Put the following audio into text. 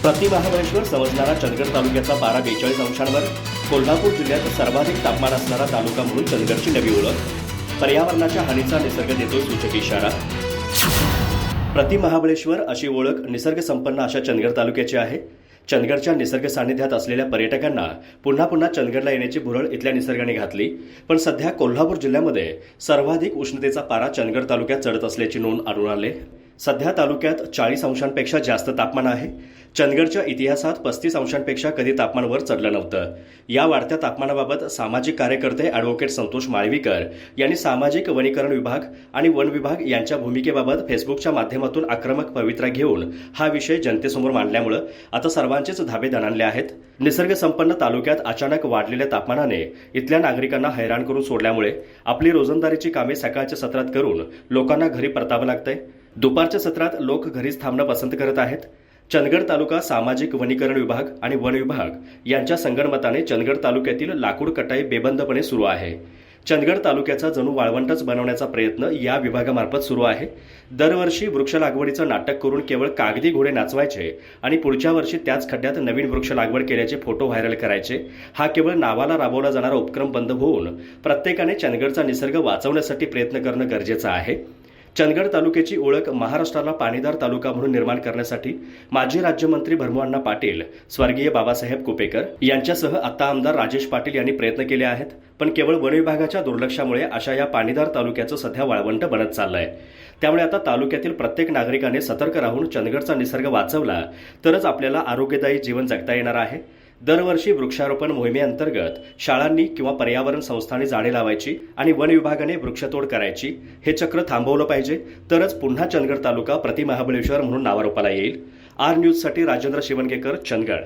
प्रति महाबळेश्वर समजणारा चंदगड तालुक्याचा पारा 42 अंशांवर, कोल्हापूर जिल्ह्यात सर्वाधिक तापमान असणारा तालुका म्हणून चंदगडची नवी ओळख. पर्यावरणाच्या हानीचा निसर्ग देतोय सूचक इशारा. प्रति महाबळेश्वर अशी ओळख निसर्ग संपन्न अशा चंदगड तालुक्याची आहे. चंदगडच्या निसर्ग सानिध्यात असलेल्या पर्यटकांना पुन्हा पुन्हा चंदगडला येण्याची भुरळ इथल्या निसर्गाने घातली. पण सध्या कोल्हापूर जिल्ह्यामध्ये सर्वाधिक उष्णतेचा पारा चंदगड तालुक्यात चढत असल्याची नोंद आढळून आली. सध्या तालुक्यात 40 अंशांपेक्षा जास्त तापमान आहे. चंदगडच्या इतिहासात 35 अंशांपेक्षा कधी तापमान वर चढलं नव्हतं. या वाढत्या तापमानाबाबत सामाजिक कार्यकर्ते ॲडव्होकेट संतोष माळवीकर यांनी सामाजिक वनीकरण विभाग आणि वन विभाग यांच्या भूमिकेबाबत फेसबुकच्या माध्यमातून आक्रमक पवित्रा घेऊन हा विषय जनतेसमोर मांडल्यामुळे आता सर्वांचेच धाबे दणाणले आहेत. निसर्ग संपन्न तालुक्यात अचानक वाढलेल्या तापमानाने इथल्या नागरिकांना हैराण करून सोडल्यामुळे आपली रोजंदारीची कामे सकाळच्या सत्रात करून लोकांना घरी परतावं लागतंय. दुपारच्या सत्रात लोक घरीच थांबणं पसंत करत आहेत. चंदगड तालुका सामाजिक वनीकरण विभाग आणि वन विभाग यांच्या संगनमताने चंदगड तालुक्यातील लाकूड कटाई बेबंदपणे सुरू आहे. चंदगड तालुक्याचा जणू वाळवंटच बनवण्याचा प्रयत्न या विभागामार्फत सुरू आहे. दरवर्षी वृक्ष लागवडीचं नाटक करून केवळ कागदी घोडे नाचवायचे आणि पुढच्या वर्षी त्याच खड्ड्यात नवीन वृक्ष लागवड केल्याचे फोटो व्हायरल करायचे. हा केवळ नावाला राबवला जाणारा उपक्रम बंद होऊन प्रत्येकाने चंदगडचा निसर्ग वाचवण्यासाठी प्रयत्न करणं गरजेचं आहे. चंदगड तालुक्याची ओळख महाराष्ट्राला पाणीदार तालुका म्हणून निर्माण करण्यासाठी माजी राज्यमंत्री भरमूअण्णा पाटील, स्वर्गीय बाबासाहेब कुपेकर यांच्यासह आता आमदार राजेश पाटील यांनी प्रयत्न केले आहेत. पण केवळ वन विभागाच्या दुर्लक्षामुळे अशा या पाणीदार तालुक्याचं सध्या वाळवंट बनत चाललंय. त्यामुळे आता तालुक्यातील प्रत्येक नागरिकाने सतर्क राहून चंदगडचा निसर्ग वाचवला तरच आपल्याला आरोग्यदायी जीवन जगता येणार आहे. दरवर्षी वृक्षारोपण मोहिमेअंतर्गत शाळांनी किंवा पर्यावरण संस्थांनी झाडे लावायची आणि वन विभागाने वृक्षतोड करायची. हे चक्र थांबवलं पाहिजे, तरच पुन्हा चंदगड तालुका प्रति महाबळेश्वर म्हणून नावारूपाला येईल. आर न्यूजसाठी राजेंद्र शिवणगेकर, चंदगड.